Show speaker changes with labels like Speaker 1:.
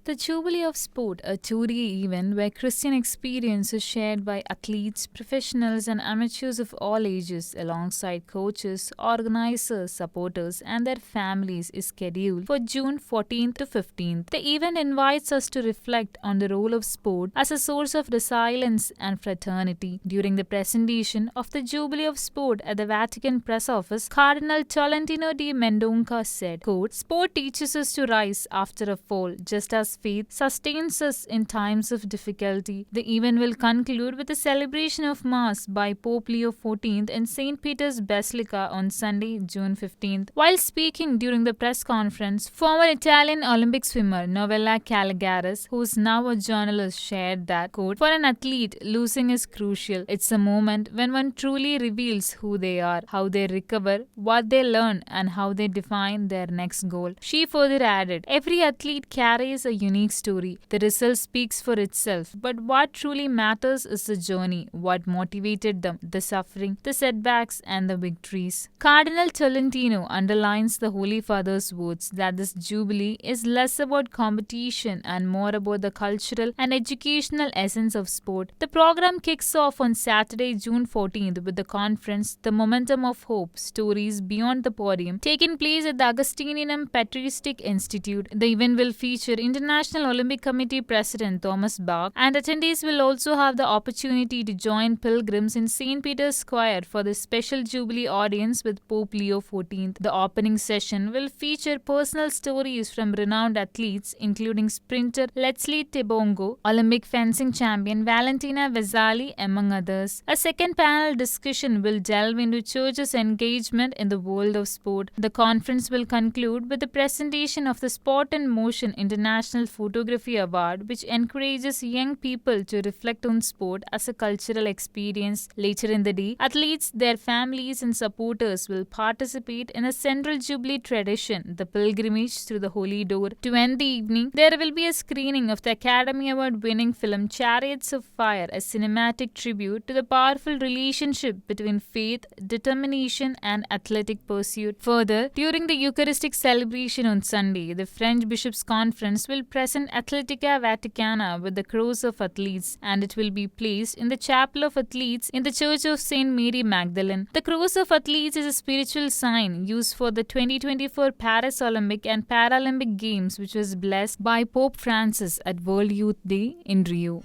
Speaker 1: The Jubilee of Sport, a two-day event where Christian experience is shared by athletes, professionals and amateurs of all ages alongside coaches, organizers, supporters and their families is scheduled for June 14th to 15th. The event invites us to reflect on the role of sport as a source of resilience and fraternity. During the presentation of the Jubilee of Sport at the Vatican press office, Cardinal Tolentino di Mendonca said, quote, "Sport teaches us to rise after a fall, just as faith sustains us in times of difficulty." The event will conclude with a celebration of Mass by Pope Leo XIV in St. Peter's Basilica on Sunday, June 15th. While speaking during the press conference, former Italian Olympic swimmer Novella Calligaris, who is now a journalist, shared that, quote, "For an athlete, losing is crucial. It's a moment when one truly reveals who they are, how they recover, what they learn, and how they define their next goal." She further added, "Every athlete carries a unique story. The result speaks for itself. But what truly matters is the journey, what motivated them, the suffering, the setbacks, and the victories." Cardinal Tolentino underlines the Holy Father's words that this Jubilee is less about competition and more about the cultural and educational essence of sport. The program kicks off on Saturday, June 14th with the conference The Momentum of Hope, Stories Beyond the Podium, taking place at the Augustinianum Patristic Institute. The event will feature International Olympic Committee President Thomas Bach, and attendees will also have the opportunity to join pilgrims in St. Peter's Square for the special Jubilee audience with Pope Leo XIV. The opening session will feature personal stories from renowned athletes including sprinter Leslie Tebongo, Olympic fencing champion Valentina Vasali, among others. A second panel discussion will delve into church's engagement in the world of sport. The conference will conclude with the presentation of the Sport and Motion International Photography Award, which encourages young people to reflect on sport as a cultural experience. Later in the day, athletes, their families and supporters will participate in a central Jubilee tradition, the pilgrimage through the Holy Door. To end the evening, there will be a screening of the Academy Award-winning film Chariots of Fire, a cinematic tribute to the powerful relationship between faith, determination and athletic pursuit. Further, during the Eucharistic celebration on Sunday, the French Bishops' Conference will present Athletica Vaticana with the Cross of Athletes, and it will be placed in the Chapel of Athletes in the Church of St. Mary Magdalene. The Cross of Athletes is a spiritual sign used for the 2024 Paris Olympic and Paralympic Games, which was blessed by Pope Francis at World Youth Day in Rio.